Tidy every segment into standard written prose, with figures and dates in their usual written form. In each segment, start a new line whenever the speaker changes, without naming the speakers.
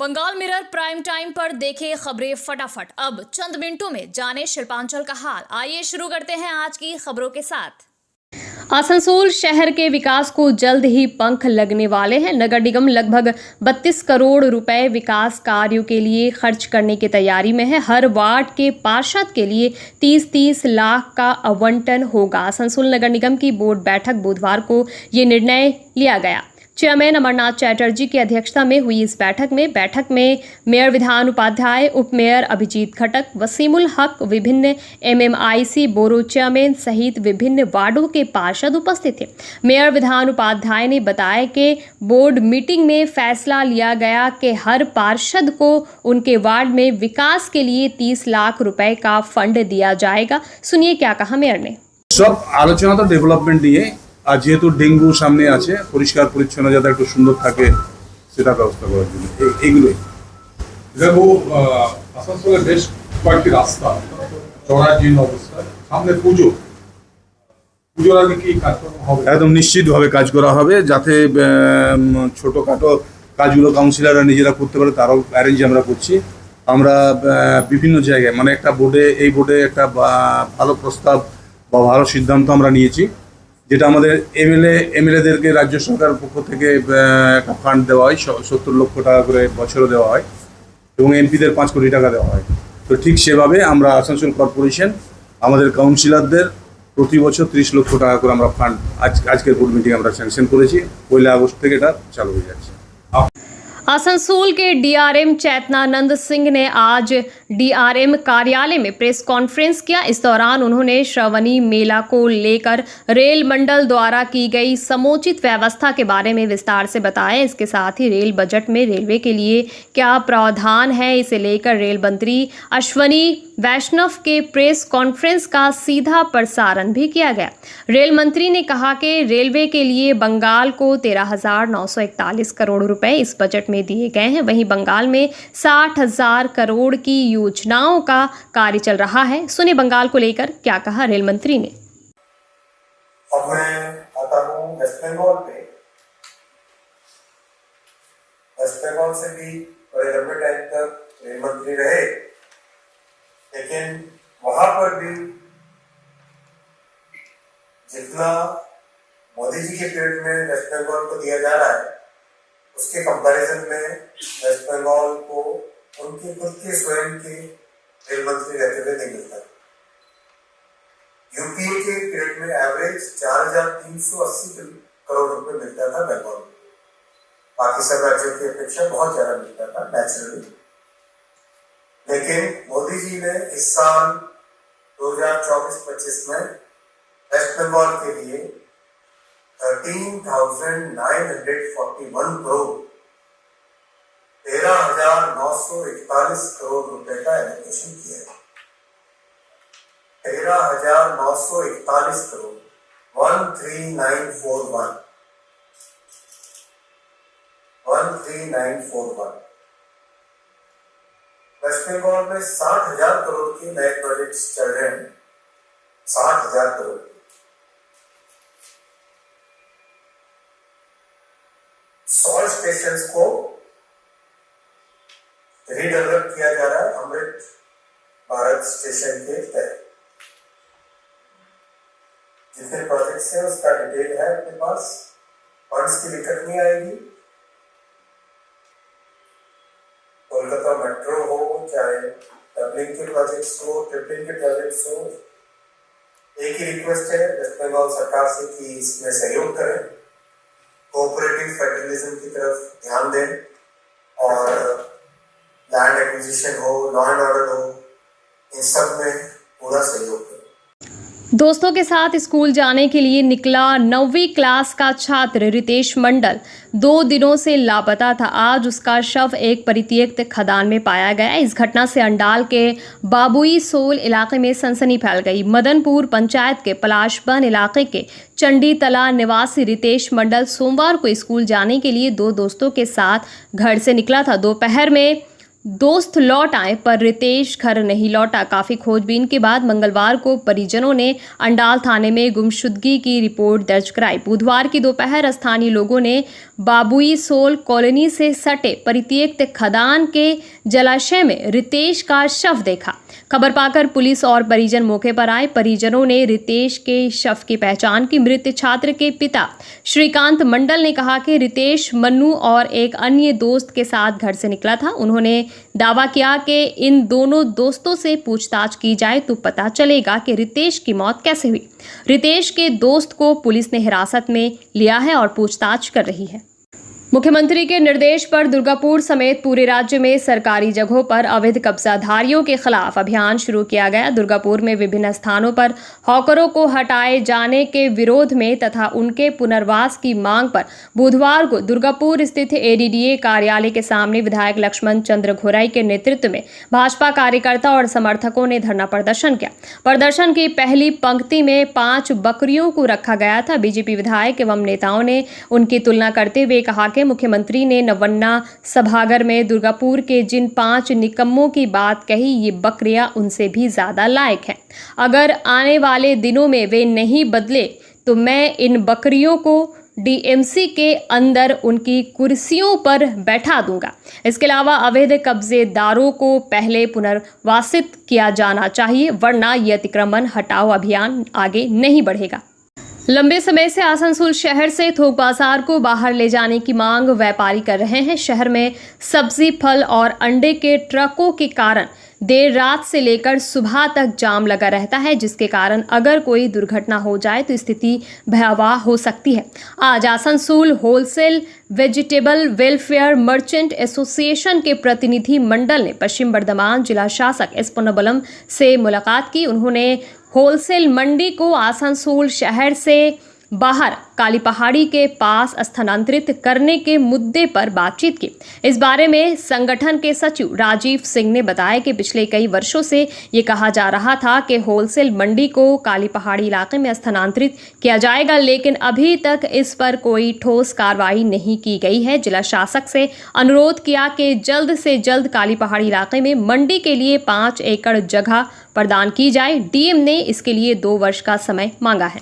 Bengal mirror prime time पर देखे खबरें फटाफट। अब चंद मिनटों में जाने शिल्पांचल का हाल। आइए शुरू करते हैं आज की खबरों के साथ। आसनसोल शहर के विकास को जल्द ही पंख लगने वाले हैं। नगर निगम लगभग 32 करोड़ रुपए विकास कार्यों के लिए खर्च करने की तैयारी में है। हर वार्ड के पार्षद के लिए 30-30 लाख का आवंटन होगा। आसनसोल नगर निगम की बोर्ड बैठक बुधवार को ये निर्णय लिया गया। चेयरमैन अमरनाथ चैटर्जी की अध्यक्षता में हुई इस बैठक में मेयर विधान उपाध्याय, उप मेयर अभिजीत खटक, वसीमुल हक, विभिन्न MMIC बोरो चेयरमैन सहित विभिन्न वार्डों के पार्षद उपस्थित थे। मेयर विधान उपाध्याय ने बताया कि बोर्ड मीटिंग में फैसला लिया गया कि हर पार्षद को उनके वार्ड में विकास के लिए 30 लाख रुपए का फंड दिया जाएगा। सुनिए क्या कहा मेयर ने।
सब आलोचना तो डेवलपमेंट दिए আর যেহেতু ডেঙ্গু সামনে আছে পরিষ্কার পরিচ্ছন্ন যাতে একটু সুন্দর থাকে সেটা ব্যবস্থা করার জন্য এইগুলোই
দেখো আসানসোলের বেশ কয়েকটি রাস্তা জরাজীর্ণ অবস্থা, সামনে পুজোর আগে কি কাজকর্ম হবে?
একদম নিশ্চিতভাবে কাজ করা হবে যাতে ছোটোখাটো কাজগুলো কাউন্সিলররা নিজেরা করতে পারে তারও অ্যারেঞ্জ আমরা করছি। আমরা বিভিন্ন জায়গায় মানে একটা এই বোর্ডে একটা ভালো প্রস্তাব বা ভালো সিদ্ধান্ত আমরা নিয়েছি, যেটা আমাদের এমএলএদেরকে রাজ্য সরকারের পক্ষ থেকে একটা ফান্ড দেওয়া হয়, 70 লক্ষ টাকা করে বছরে দেওয়া হয় এবং এমপিদের 5 কোটি টাকা দেওয়া হয়। তো ঠিক সেভাবে আমরা আসানসোল কর্পোরেশন আমাদের কাউন্সিলরদের প্রতি বছর 30 লক্ষ টাকা করে আমরা ফান্ড আজকের বোর্ড মিটিং আমরা স্যাংশন করেছি। 1 আগস্ট থেকে এটা চালু হয়ে যাচ্ছে।
आसनसोल के DRM चेतनानंद सिंह ने आज DRM कार्यालय में प्रेस कॉन्फ्रेंस किया। इस दौरान उन्होंने श्रावणी मेला को लेकर रेल मंडल द्वारा की गई समुचित व्यवस्था के बारे में विस्तार से बताया। इसके साथ ही रेल बजट में रेलवे के लिए क्या प्रावधान है, इसे लेकर रेल मंत्री अश्वनी वैष्णव के प्रेस कॉन्फ्रेंस का सीधा प्रसारण भी किया गया। रेल मंत्री ने कहा कि रेलवे के लिए बंगाल को 13,941 करोड़ रुपए इस बजट में दिए गए हैं। वहीं बंगाल में 60,000 करोड़ की योजनाओं का कार्य चल रहा है। सुने बंगाल को लेकर क्या कहा रेल मंत्री ने।
अब मैं आता हूँ वेस्ट बंगाल पे। वेस्ट बंगाल से भी बड़े लंबे टाइम तक रेल मंत्री रहे, लेकिन वहां पर भी जितना मोदी जी के पीरियड में वेस्ट बंगाल को दिया जा रहा है उसके कंपैरिजन में वेस्ट बंगाल को उनके खुद के स्वयं के रेल मंत्री रहते हुए नहीं मिलता। यूपीए के पीरियड में एवरेज 4,380 करोड़ रुपए मिलता था बंगाल में, बाकी सब राज्यों की अपेक्षा बहुत ज्यादा मिलता था नेचुरली। लेकिन मोदी जी ने इस साल 2024-25 में वेस्ट बंगाल के लिए 13,941 करोड़ 13,941 करोड़ रुपए का एलोकेशन किया है। 13,941 करोड़ 13941 वेस्ट बंगाल में 60,000 करोड़ के नए प्रोजेक्ट्स चल रहे हैं। 60,000 करोड़ सॉल्ट स्टेशन को रीडेवलप किया जा रहा है अमृत भारत स्टेशन के तहत। जितने प्रोजेक्ट्स हैं उसका डिटेल है अपने पास। फंड्स की दिक्कत नहीं आएगी। कोलकाता मेट्रो हो, चाहे डबलिंग के प्रोजेक्ट्स हो, ट्रिपलिंग के प्रोजेक्ट्स हो, एक ही रिक्वेस्ट है वेस्ट बंगाल सरकार से कि इसमें सहयोग करें, कोऑपरेटिव फेडरलिज्म की तरफ ध्यान दें और लैंड एक्विजिशन हो, लॉ एंड ऑर्डर हो, इन सब में पूरा सहयोग करें।
दोस्तों के साथ स्कूल जाने के लिए निकला 9वीं क्लास का छात्र रितेश मंडल 2 दिनों से लापता था। आज उसका शव एक परित्यक्त खदान में पाया गया। इस घटना से अंडाल के बाबुई सोल इलाके में सनसनी फैल गई। मदनपुर पंचायत के पलाशबन इलाके के चंडी तला निवासी रितेश मंडल सोमवार को स्कूल जाने के लिए 2 दोस्तों के साथ घर से निकला था। दोपहर में दोस्त लौट आए पर रितेश घर नहीं लौटा। काफी खोजबीन के बाद मंगलवार को परिजनों ने अंडाल थाने में गुमशुदगी की रिपोर्ट दर्ज कराई। बुधवार की दोपहर स्थानीय लोगों ने बाबुई सोल कॉलोनी से सटे परित्यक्त खदान के जलाशय में रितेश का शव देखा। खबर पाकर पुलिस और परिजन मौके पर आए। परिजनों ने रितेश के शव की पहचान की। मृत छात्र के पिता श्रीकांत मंडल ने कहा कि रितेश मन्नू और एक अन्य दोस्त के साथ घर से निकला था। उन्होंने दावा किया कि इन दोनों दोस्तों से पूछताछ की जाए तो पता चलेगा कि रितेश की मौत कैसे हुई। रितेश के दोस्त को पुलिस ने हिरासत में लिया है और पूछताछ कर रही है। मुख्यमंत्री के निर्देश पर दुर्गापुर समेत पूरे राज्य में सरकारी जगहों पर अवैध कब्जाधारियों के खिलाफ अभियान शुरू किया गया। दुर्गापुर में विभिन्न स्थानों पर हॉकरों को हटाए जाने के विरोध में तथा उनके पुनर्वास की मांग पर बुधवार को दुर्गापुर स्थित एडीडीए कार्यालय के सामने विधायक लक्ष्मण चंद्र घोराई के नेतृत्व में भाजपा कार्यकर्ता और समर्थकों ने धरना प्रदर्शन किया। प्रदर्शन की पहली पंक्ति में 5 बकरियों को रखा गया था। बीजेपी विधायक एवं नेताओं ने उनकी तुलना करते हुए कहा कि मुख्यमंत्री ने नवन्ना सभागार में दुर्गापुर के जिन 5 निकम्मों की बात कही, ये बकरियां उनसे भी ज्यादा लायक हैं। अगर आने वाले दिनों में वे नहीं बदले तो मैं इन बकरियों को डीएमसी के अंदर उनकी कुर्सियों पर बैठा दूंगा। इसके अलावा अवैध कब्जेदारों को पहले पुनर्वासित किया जाना चाहिए, वरना यह अतिक्रमण हटाओ अभियान आगे नहीं बढ़ेगा। लंबे समय से आसनसोल शहर से थोक बाजार को बाहर ले जाने की मांग व्यापारी कर रहे हैं। शहर में सब्जी, फल और अंडे के ट्रकों के कारण देर रात से लेकर सुबह तक जाम लगा रहता है, जिसके कारण अगर कोई दुर्घटना हो जाए तो स्थिति भयावह हो सकती है। आज Asansol wholesale vegetable welfare merchant association के प्रतिनिधि मंडल ने पश्चिम बर्धमान जिला शासक एस पोन्नबलम से मुलाकात की। उन्होंने होलसेल मंडी को आसनसोल शहर से बाहर काली पहाड़ी के पास स्थानांतरित करने के मुद्दे पर बातचीत की। इस बारे में संगठन के सचिव राजीव सिंह ने बताया कि पिछले कई वर्षों से ये कहा जा रहा था कि होलसेल मंडी को काली पहाड़ी इलाके में स्थानांतरित किया जाएगा, लेकिन अभी तक इस पर कोई ठोस कार्रवाई नहीं की गई है। जिला शासक से अनुरोध किया कि जल्द से जल्द काली पहाड़ी इलाके में मंडी के लिए 5 एकड़ जगह प्रदान की जाए। डीएम ने इसके लिए 2 वर्ष का समय मांगा है।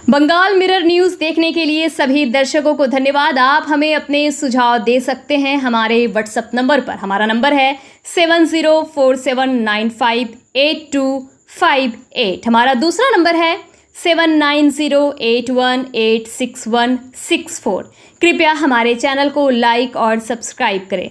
बंगाल मिरर न्यूज़ देखने के लिए सभी दर्शकों को धन्यवाद। आप हमें अपने सुझाव दे सकते हैं हमारे व्हाट्सएप नंबर पर। हमारा नंबर है 7047958258। हमारा दूसरा नंबर है 7908186164। कृपया हमारे चैनल को लाइक और सब्सक्राइब करें।